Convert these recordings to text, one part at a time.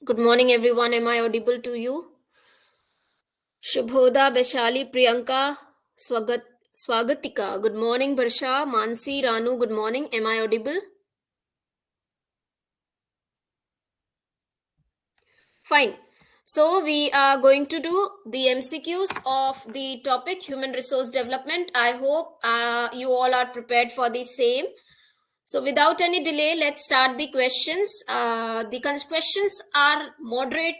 Good morning, everyone. Am I audible to you? Shubhoda, Beshali, Priyanka, Swagat, Swagatika. Good morning, Barsha, Mansi, Ranu. Good morning. Am I audible? Fine. So we are going to do the MCQs of the topic human resource development. I hope you all are prepared for the same. So without any delay, let's start the questions. The questions are moderate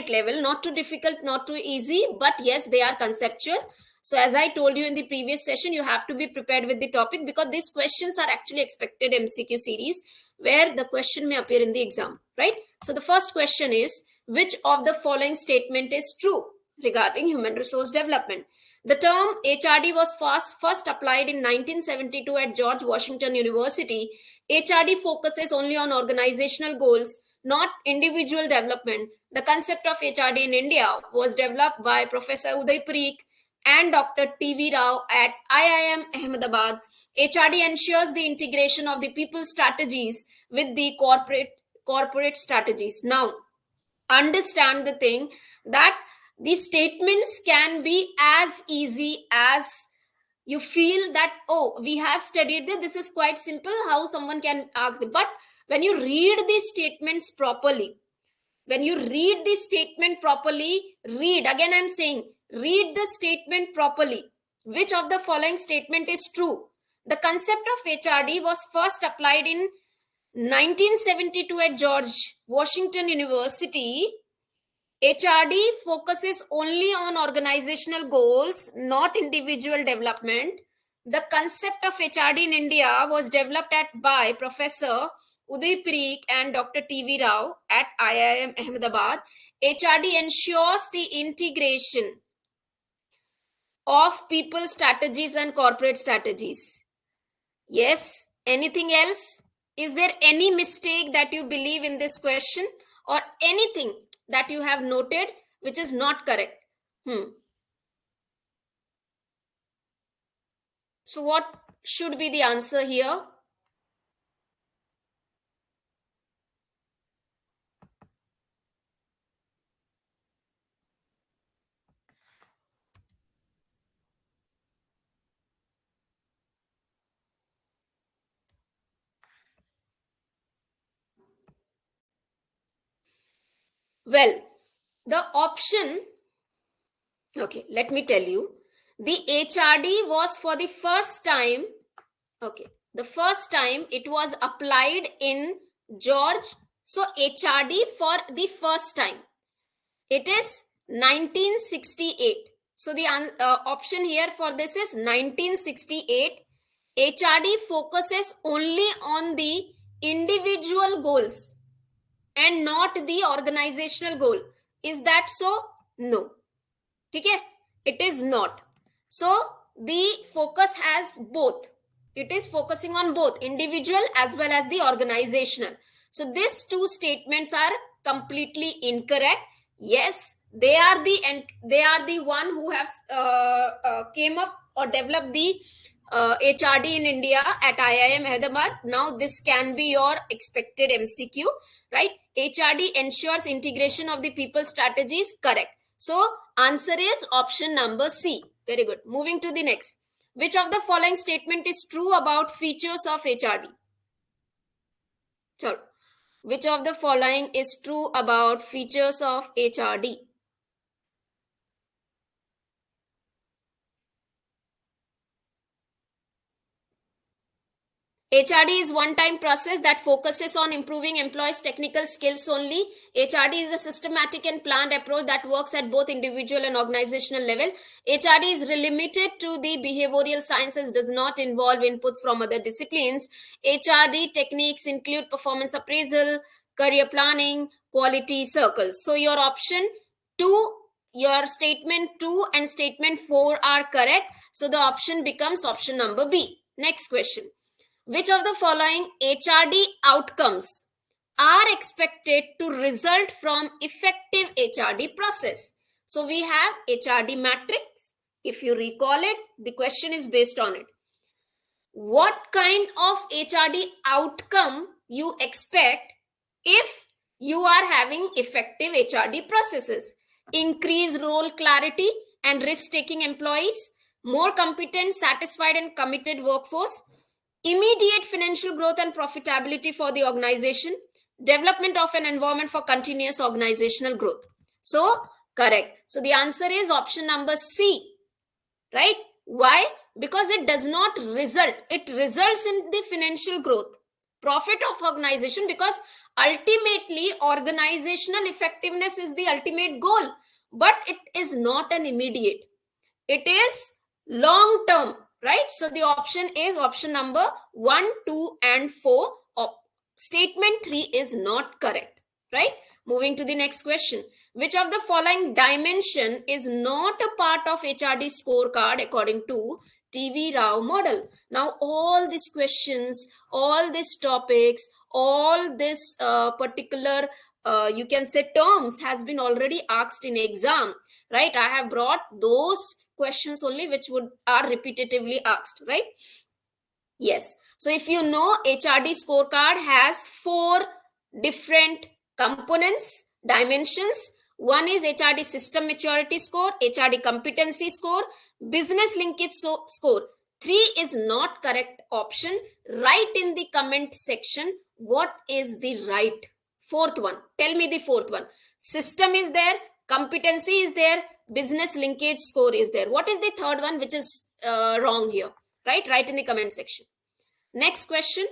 level, not too difficult, not too easy, but yes, they are conceptual. So as I told you in the previous session, you have to be prepared with the topic because these questions are actually expected MCQ series where the question may appear in the exam, right? So the first question is, which of the following statement is true regarding human resource development? The term HRD was first applied in 1972 at George Washington University. HRD focuses only on organizational goals, not individual development. The concept of HRD in India was developed by Professor Uday Parikh and Dr. T.V. Rao at IIM Ahmedabad. HRD ensures the integration of the people strategies with the corporate strategies. Now, understand the thing that the statements can be as easy as you feel that, oh, we have studied this is quite simple how someone can ask it. But when you read these statements properly, when you read the statement properly, read again, I'm saying read the statement properly. Which of the following statement is true? The concept of HRD was first applied in 1972 at George Washington University. HRD focuses only on organizational goals, not individual development. The concept of HRD in India was developed by Professor Uday Parikh and Dr. T.V. Rao at IIM Ahmedabad. HRD ensures the integration of people strategies and corporate strategies. Yes, anything else? Is there any mistake that you believe in this question or anything that you have noted which is not correct? So, what should be the answer here? Well, the option, okay, let me tell you. The HRD was for the first time, okay, the first time it was applied in George. So, HRD for the first time, it is 1968. So, the option here for this is 1968. HRD focuses only on the individual goals and not the organizational goal. Is that so? No. Okay, it is not. So the focus has both. It is focusing on both individual as well as the organizational. So these two statements are completely incorrect. Yes, they are the one who have came up or developed the HRD in India at IIM Hyderabad. Now this can be your expected MCQ, right? HRD ensures integration of the people strategies. Correct. So answer is option number C. Very good. Moving to the next. Which of the following statement is true about features of HRD? Third. Which of the following is true about features of HRD? HRD is one-time process that focuses on improving employees' technical skills only. HRD is a systematic and planned approach that works at both individual and organizational level. HRD is limited to the behavioral sciences, does not involve inputs from other disciplines. HRD techniques include performance appraisal, career planning, quality circles. So your option 2, your statement 2 and statement 4 are correct. So the option becomes option number B. Next question. Which of the following HRD outcomes are expected to result from effective HRD process? So we have HRD matrix. If you recall it, the question is based on it. What kind of HRD outcome you expect if you are having effective HRD processes, increased role clarity and risk-taking employees, more competent, satisfied and committed workforce, immediate financial growth and profitability for the organization, development of an environment for continuous organizational growth. So, correct. So, the answer is option number C, right? Why? Because it does not result, it results in the financial growth, profit of organization, because ultimately organizational effectiveness is the ultimate goal, but it is not an immediate, it is long term, right? So the option is option number 1, 2 and 4. Statement 3 is not correct, right? Moving to the next question. Which of the following dimension is not a part of HRD scorecard according to TV Rao model? Now all these questions, all these topics, all this particular you can say terms has been already asked in exam, right? I have brought those questions only which are repetitively asked, right? Yes. So if you know, HRD scorecard has 4 different components, dimensions. One is HRD system maturity score, HRD competency score, business linkage score. 3 is not correct option. Write in the comment section what is the right fourth one. Tell me the fourth one. System is there, competency is there, business linkage score is there. What is the third one which is wrong here? Right? Write in the comment section. Next question.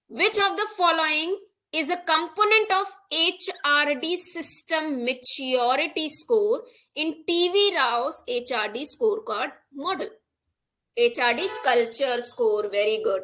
Which of the following is a component of HRD system maturity score in TV Rao's HRD scorecard model? HRD culture score. Very good.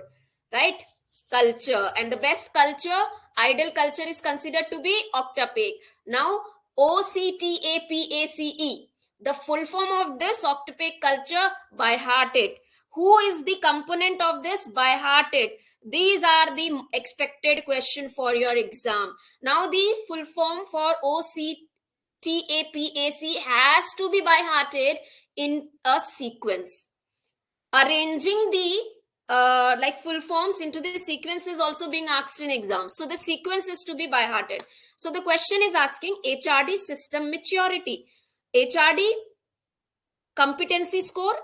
Right? Culture. And the best culture, ideal culture is considered to be Octapace. Now, OCTAPACE. The full form of this Octapace culture, by hearted. Who is the component of this? By hearted. These are the expected question for your exam. Now, the full form for OCTAPAC has to be by hearted in a sequence. Arranging the like full forms into the sequence is also being asked in exam. So the sequence is to be by hearted. So the question is asking HRD system maturity, HRD competency score,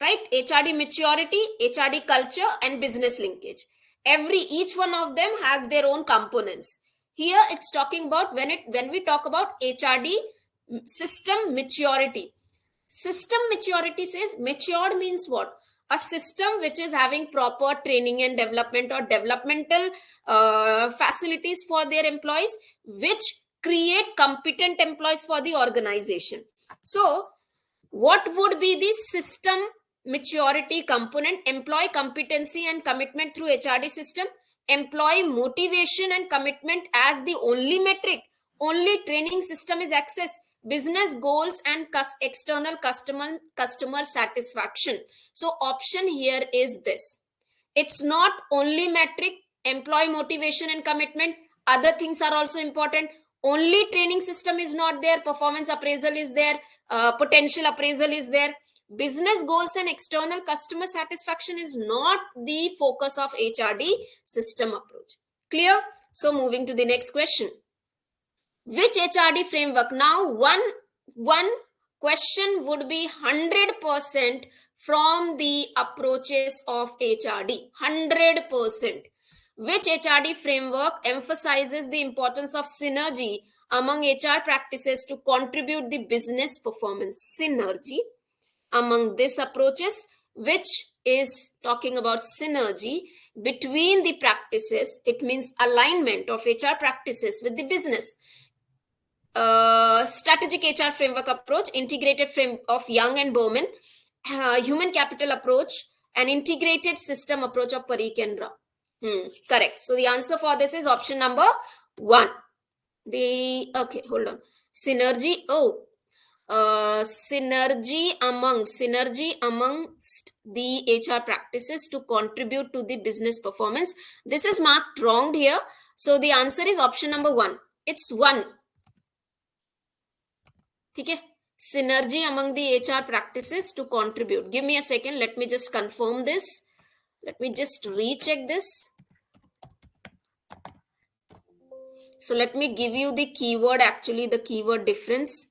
right? HRD maturity, HRD culture and business linkage. Each one of them has their own components. Here it's talking about when we talk about HRD system maturity. System maturity says matured means what? A system which is having proper training and development or developmental facilities for their employees, which create competent employees for the organization. So what would be the system maturity component? Employee competency and commitment through HRD system, employee motivation and commitment as the only metric, only training system is access, business goals and external customer satisfaction. So option here is this. It's not only metric, employee motivation and commitment, other things are also important. Only training system is not there, performance appraisal is there, potential appraisal is there. Business goals and external customer satisfaction is not the focus of HRD system approach. Clear? So moving to the next question. Which HRD framework? Now one question would be 100% from the approaches of HRD. 100%. Which HRD framework emphasizes the importance of synergy among HR practices to contribute the business performance? Synergy among these approaches, which is talking about synergy between the practices. It means alignment of HR practices with the business. Strategic HR framework approach, integrated frame of Young and Berman, human capital approach, and integrated system approach of Parikh and Rao. Correct. So the answer for this is option number 1. Okay, hold on. Synergy. Synergy amongst the HR practices to contribute to the business performance. This is marked wrong here. So the answer is option number 1. It's 1. Okay. Synergy among the HR practices to contribute. Give me a second. Let me just confirm this. Let me just recheck this. So let me give you the keyword, actually the keyword difference.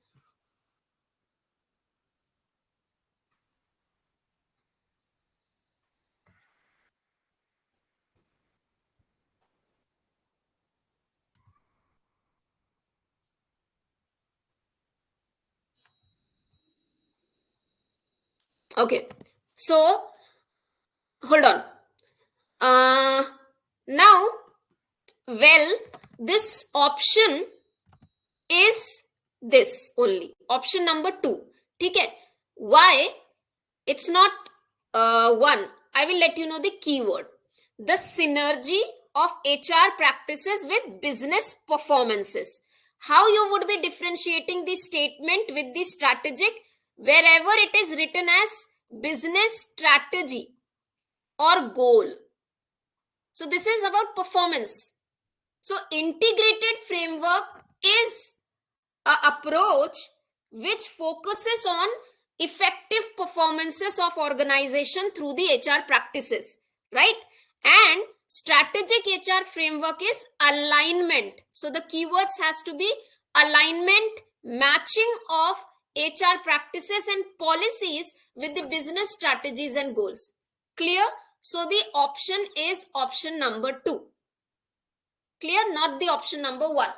Okay, so hold on. Now, well, this option is this only, option number 2. Okay, why it's not 1? I will let you know the keyword. The synergy of HR practices with business performances. How you would be differentiating the statement with the strategic? Wherever it is written as business strategy or goal, so this is about performance. So integrated framework is a approach which focuses on effective performances of organization through the HR practices, right? And strategic HR framework is alignment. So the keywords has to be alignment, matching of HR practices and policies with the business strategies and goals. Clear? So the option is option number 2. Clear? Not the option number 1.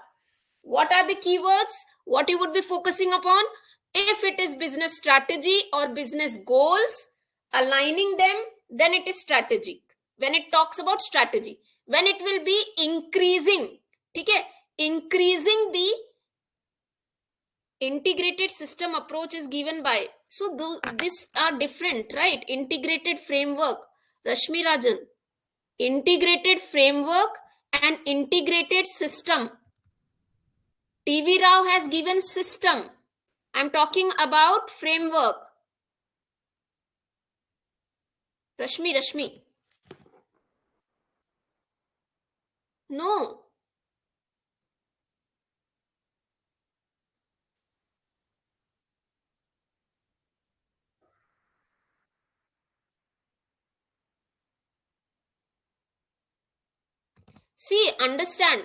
What are the keywords? What you would be focusing upon? If it is business strategy or business goals, aligning them, then it is strategic. When it talks about strategy, when it will be increasing, okay, increasing the integrated system approach is given by. So these are different, right? Integrated framework, Rashmi Rajan, integrated framework and integrated system. TV Rao has given system. I'm talking about framework. Rashmi. No. See, understand.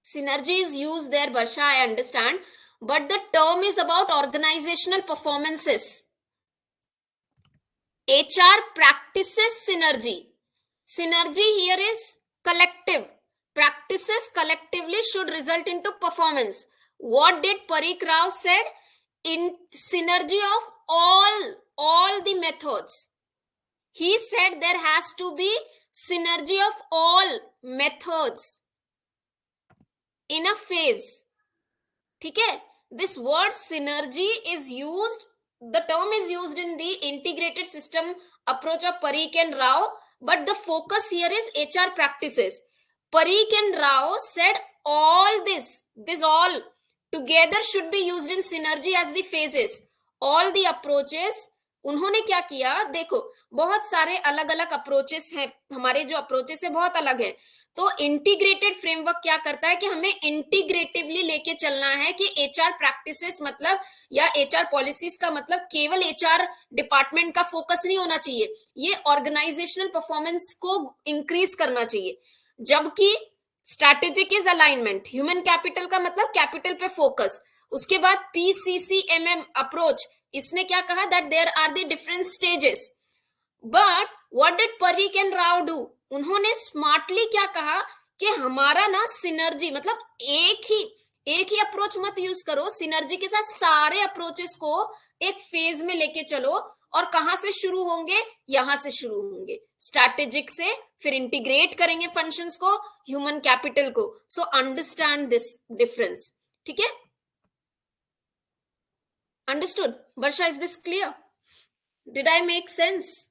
Synergy is used there, Barsha, I understand. But the term is about organizational performances. HR practices synergy. Synergy here is collective. Practices collectively should result into performance. What did Parikh Rao said? In synergy of all the methods. He said there has to be synergy of all methods in a phase. Okay? This word synergy is used, the term is used in the integrated system approach of Parikh and Rao, but the focus here is HR practices. Parikh and Rao said all this all together should be used in synergy as the phases. All the approaches, उन्होंने क्या किया, देखो बहुत सारे अलग अलग approaches हैं, हमारे जो अप्रोचेस है बहुत अलग है. तो इंटीग्रेटेड फ्रेमवर्क क्या करता है कि हमें इंटीग्रेटिवली लेके चलना है कि एचआर प्रैक्टिसेस मतलब या एचआर पॉलिसीज का मतलब केवल एचआर डिपार्टमेंट का फोकस नहीं होना चाहिए, ये ऑर्गेनाइजेशनल परफॉर्मेंस को इंक्रीज करना चाहिए. जबकि strategic is alignment, human capital का मतलब कैपिटल पे फोकस. उसके बाद पीसीसीएमएम अप्रोच, इसने क्या कहा that there are the different stages. But what did Pareek and Rao do, उन्होंने स्मार्टली क्या कहा कि हमारा ना सिनर्जी मतलब एक ही अप्रोच मत यूज करो, सिनर्जी के साथ सारे अप्रोचेस को एक फेज में लेके चलो. और कहां से शुरू होंगे, यहां से शुरू होंगे स्ट्रैटेजिक से, फिर इंटीग्रेट करेंगे फंक्शंस को, ह्यूमन कैपिटल को. So understand this difference. ठीक है, understood? Varsha, is this clear? Did I make sense?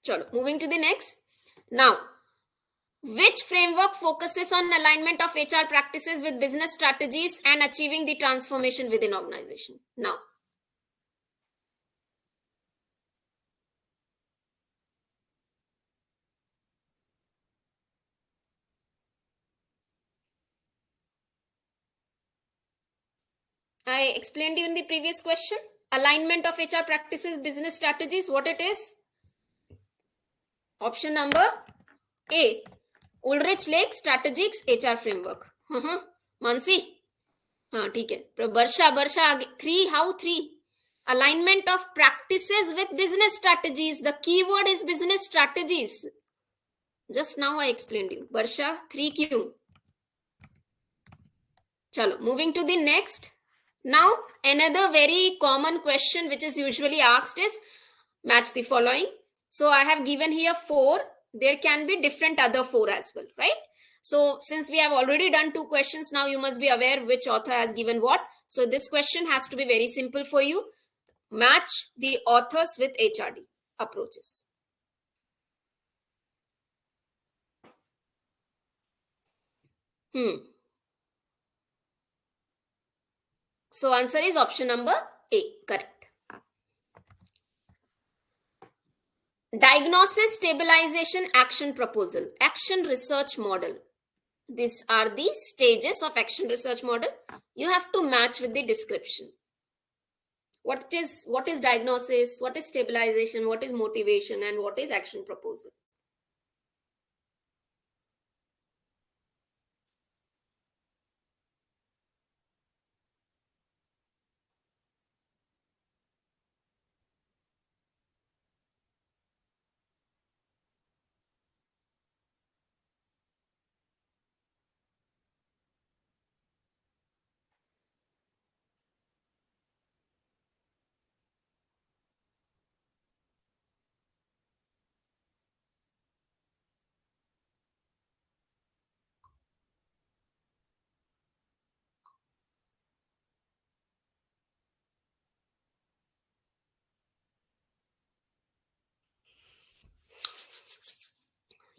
चलो, moving to the next. Now, which framework focuses on alignment of HR practices with business strategies and achieving the transformation within organization? Now, I explained you in the previous question. Alignment of HR practices, business strategies, what it is? Option number A. Ulrich Lake Strategics HR Framework. Mansi, हाँ ठीक है. वर्षा आगे. 3. How 3? Alignment of practices with business strategies. The keyword is business strategies. Just now I explained you. Varsha, 3 क्यों? Chalo, moving to the next. Now, another very common question which is usually asked is match the following. So I have given here 4. There can be different other 4 as well, right? So since we have already done 2 questions, now you must be aware which author has given what. So this question has to be very simple for you. Match the authors with HRD approaches. So answer is option number A, correct. Diagnosis, stabilization, action proposal, action research model. These are the stages of action research model. You have to match with the description. What is diagnosis, what is stabilization, what is motivation, and what is action proposal?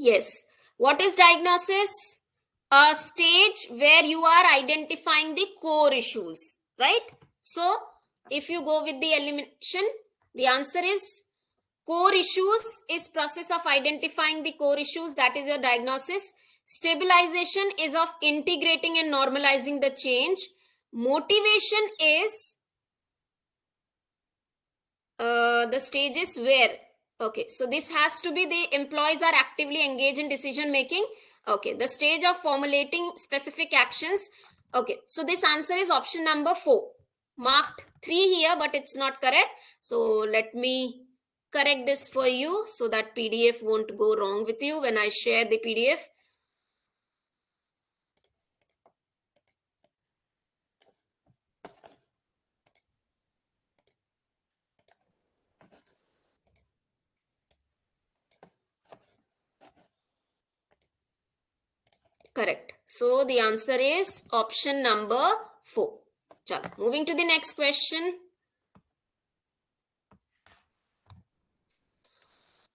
Yes. What is diagnosis? A stage where you are identifying the core issues, right? So, if you go with the elimination, the answer is core issues is process of identifying the core issues. That is your diagnosis. Stabilization is of integrating and normalizing the change. Motivation is the stages where, okay, so this has to be the employees are actively engaged in decision making. Okay, the stage of formulating specific actions. Okay, so this answer is option number 4. Marked 3 here, but it's not correct. So let me correct this for you so that PDF won't go wrong with you when I share the PDF. Correct. So the answer is option number 4. Chalo, moving to the next question.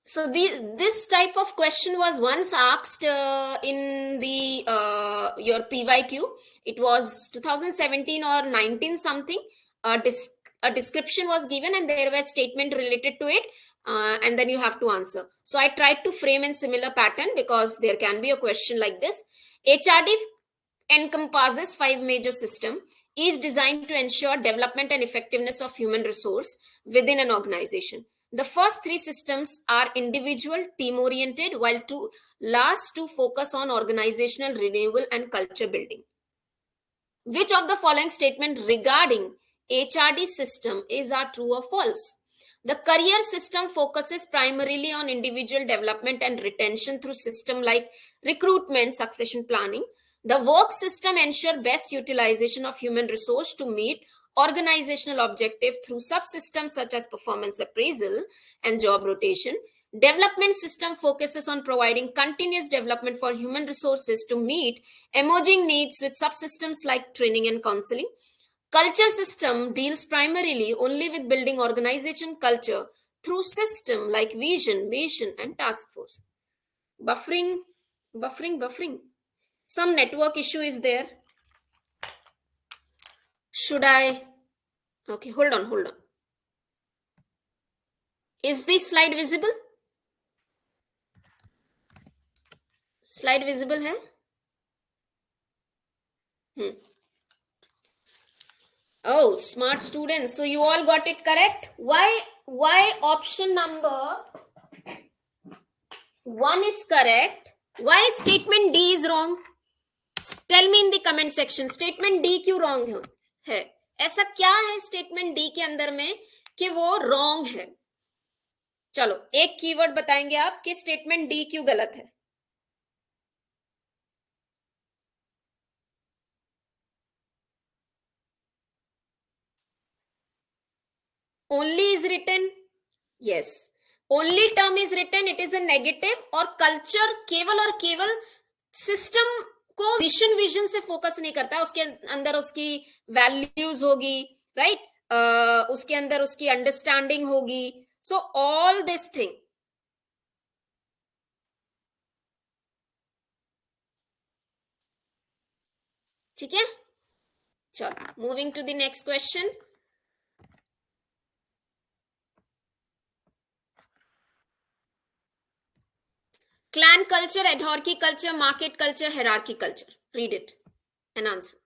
So this type of question was once asked in the your PYQ. It was 2017 or 19 something. A description was given and there were statement related to it, and then you have to answer. So I tried to frame in similar pattern because there can be a question like this. HRD encompasses 5 major systems, each designed to ensure development and effectiveness of human resource within an organization. The first 3 systems are individual, team-oriented, while last 2 focus on organizational renewal and culture building. Which of the following statement regarding HRD system are true or false? The career system focuses primarily on individual development and retention through system like recruitment, succession planning. The work system ensures best utilization of human resource to meet organizational objective through subsystems such as performance appraisal and job rotation. Development system focuses on providing continuous development for human resources to meet emerging needs with subsystems like training and counseling. Culture system deals primarily only with building organization culture through system like vision, mission, and task force. Buffering. Some network issue is there. Should I? Okay, hold on. Is this slide visible? Slide visible hai? Oh, smart students. So you all got it correct. Why option number 1 is correct Why statement D is wrong? Tell me in the comment section. Statement D क्यों wrong है? ऐसा क्या है statement D के अंदर में कि वो wrong है? चलो एक कीवर्ड बताएंगे आप कि statement D क्यों गलत है. Only is written. Yes. Only term is written. It is a negative. और culture केवल और केवल सिस्टम को विजन से फोकस नहीं करता है. उसके अंदर उसकी वैल्यूज होगी, राइट. उसके अंदर उसकी अंडरस्टैंडिंग होगी. So all this thing. ठीक है. चलो moving to the next question. Clan culture, adhocracy culture, market culture, hierarchy culture. Read it and answer.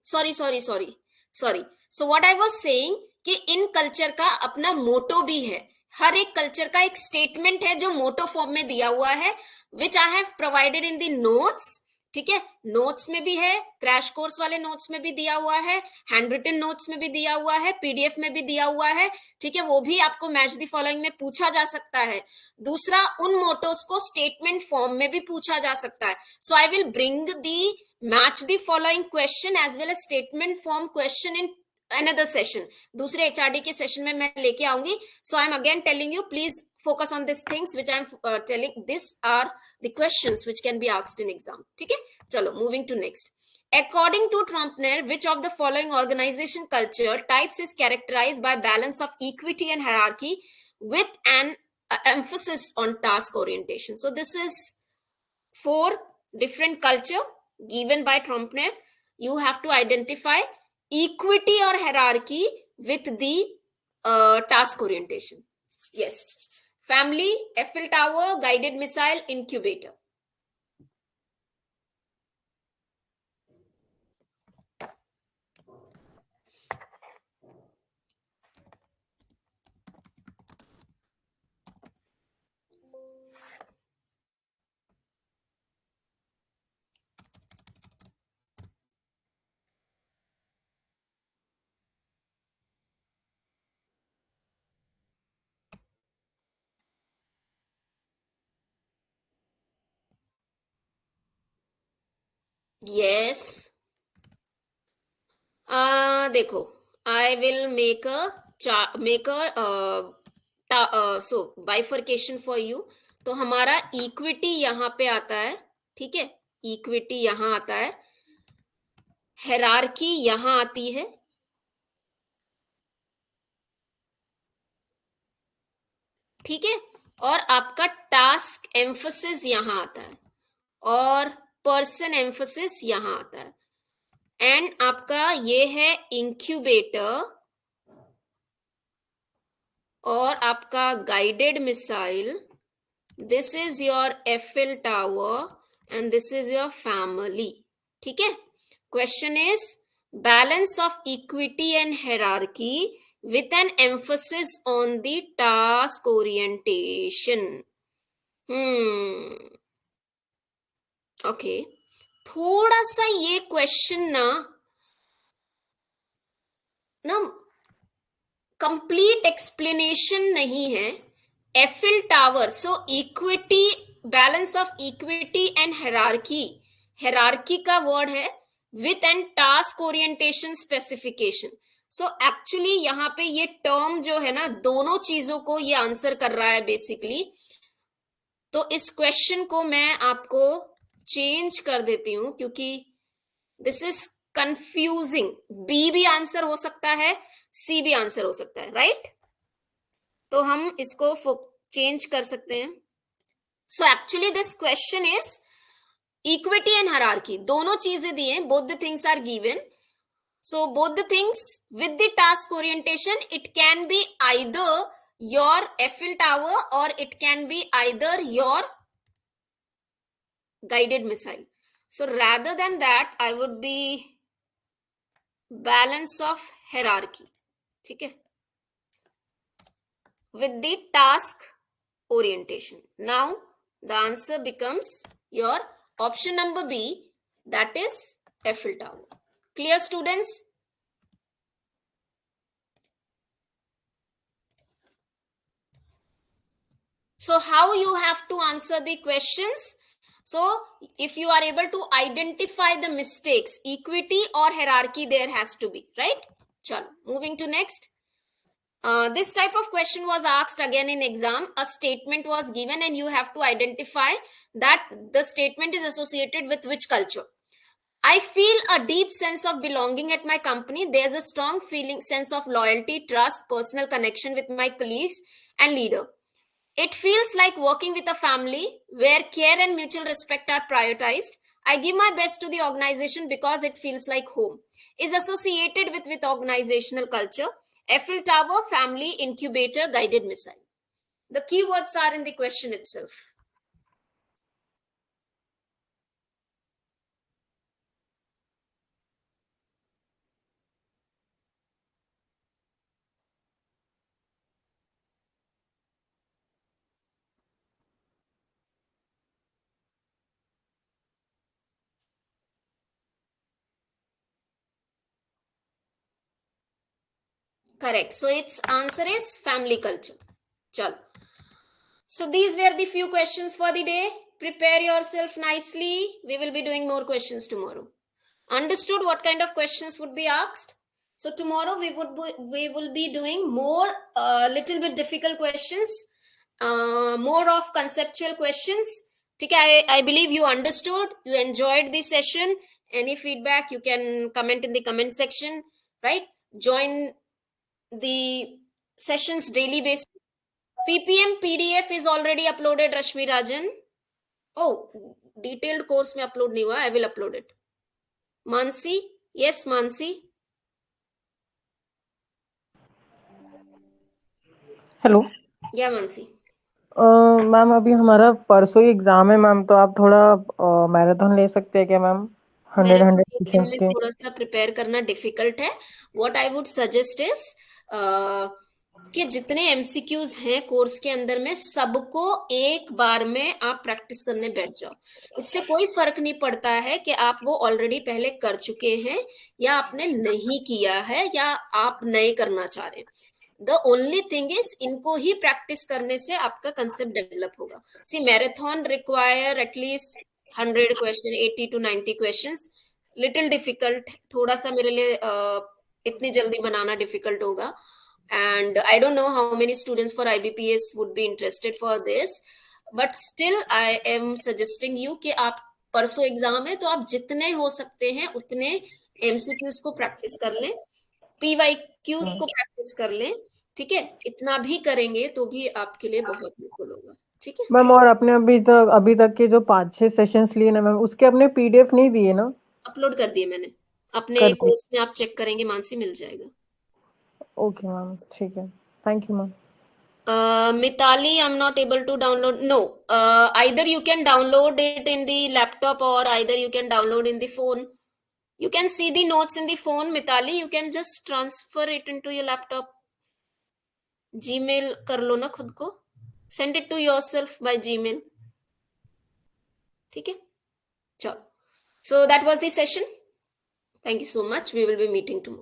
Sorry sorry sorry sorry. So what I was saying कि in culture का अपना मोटो भी है. हर एक culture का एक स्टेटमेंट है जो मोटो फॉर्म में दिया हुआ है, which I have provided in the notes. ठीक है. नोट्स में भी है, क्रैश कोर्स वाले नोट्स में भी दिया हुआ है, हैंड रिटन नोट्स में भी दिया हुआ है, पीडीएफ में भी दिया हुआ है. ठीक है. वो भी आपको मैच द फॉलोइंग में पूछा जा सकता है. दूसरा, उन मोटोस को स्टेटमेंट फॉर्म में भी पूछा जा सकता है. So I will bring the match the following question as well as statement form question in another session. दूसरे एचआरडी के सेशन में मैं लेके आऊंगी. So I am again telling you, please focus on these things which I am telling. These are the questions which can be asked in exam. ठीक है. चलो moving to next. According to Trompner, which of the following organization culture types is characterized by balance of equity and hierarchy with an emphasis on task orientation? So this is 4 different culture given by Trompner. You have to identify equity or hierarchy with the task orientation. Yes. Family, Eiffel Tower, guided missile, incubator. Yes. देखो, I will make a so bifurcation for you. तो हमारा equity यहाँ पे आता है. ठीक है. Equity यहाँ आता है, हेरारकी यहां आती है. ठीक है. और आपका टास्क एम्फोसिस यहां आता है. और पर्सन एम्फोसिस यहां आता है, एंड आपका ये है इंक्यूबेटर और आपका guided missile. This is your Eiffel tower and this is your family. ठीक है. Question is balance of equity and hierarchy with an emphasis on the task orientation. Okay. थोड़ा सा ये क्वेश्चन ना ना कंप्लीट एक्सप्लेनेशन नहीं है. Eiffel tower, so equity, balance of equity and hierarchy. Hierarchy का वर्ड है with and task orientation specification. So actually यहाँ पे ये टर्म जो है ना, दोनों चीजों को ये आंसर कर रहा है बेसिकली. तो इस क्वेश्चन को मैं आपको चेंज कर देती हूं क्योंकि दिस इज कंफ्यूजिंग. बी भी आंसर हो सकता है, सी भी आंसर हो सकता है, राइट? तो हम इसको चेंज कर सकते हैं. So actually this question is equity and hierarchy, दोनों चीजें दी हैं, both the things are given. So both the things with the task orientation, it can be either your Eiffel Tower or it can be either your guided missile. So rather than that, I would be balance of hierarchy. ठीक है, with the task orientation. Now the answer becomes your option number B, that is Eiffel Tower. Clear students? So how you have to answer the questions? So if you are able to identify the mistakes, equity or hierarchy there has to be, right? Chalo, moving to next. This type of question was asked again in exam. A statement was given and you have to identify that the statement is associated with which culture. I feel a deep sense of belonging at my company. There's a strong feeling, sense of loyalty, trust, personal connection with my colleagues and leader. It feels like working with a family where care and mutual respect are prioritized. I give my best to the organization because it feels like home. Is associated with organizational culture. Eiffel Tower, family, incubator, guided missile. The keywords are in the question itself. Correct. So its answer is family culture. Chalo. So these were the few questions for the day. Prepare yourself nicely. We will be doing more questions tomorrow. Understood what kind of questions would be asked? So tomorrow we will be doing more little bit difficult questions, more of conceptual questions. Okay, I believe you understood, you enjoyed the session. Any feedback you can comment in the comment section, right? Join the sessions daily basis. PPM PDF is already uploaded, Rashmi Rajan. Oh, detailed course में upload नहीं हुआ. I will upload it. Mansi, yes Mansi. Hello. या Mansi. Ma'am अभी हमारा परसों ही exam है ma'am, तो आप थोड़ा मैराथन ले सकते हैं क्या मैम? 100 एक दिन क्वेश्चंस में के. थोड़ा सा प्रिपेयर करना डिफिकल्ट है. What I would suggest is कि जितने एमसीक्यूज हैं कोर्स के अंदर में, सबको एक बार में आप प्रैक्टिस करने बैठ जाओ. इससे कोई फर्क नहीं पड़ता है कि आप वो ऑलरेडी पहले कर चुके हैं या आपने नहीं किया है या आप नए करना चाह रहे हैं. द ओनली थिंग इज इनको ही प्रैक्टिस करने से आपका कंसेप्ट डेवलप होगा. See marathon require at least 100 question, 80 to 90 questions. Little difficult, थोड़ा सा मेरे लिए इतनी जल्दी बनाना डिफिकल्ट होगा. And I don't know how many students for IBPS would be interested for this, but still I am suggesting you कि आप परसों एग्जाम है तो आप जितने हो सकते हैं उतने एमसीक्यूज को प्रैक्टिस कर लें, पीवाईक्यूज को प्रैक्टिस कर लें. ठीक है, इतना भी करेंगे तो भी आपके लिए बहुत हेल्पफुल होगा. ठीक है। मैम और अपने अभी तक के जो 5-6 सेशंस लिए ना मैम, उसके अपने पीडीएफ नहीं दिए ना? अपलोड कर दिए मैंने अपने कर दिए। कोर्स में, आप चेक करेंगे मानसी, मिल जाएगा। ओके मैम, ठीक है। Thank you ma'am. Mitali, I'm not able to download. No, either you can download it in the laptop or either you can download in the phone. You can see the notes in the phone, Mitali. You can just transfer it into your laptop. Gmail कर लो ना खुद को. Send it to yourself by Gmail. ठीक है? चलो. So that was the session. Thank you so much. We will be meeting tomorrow.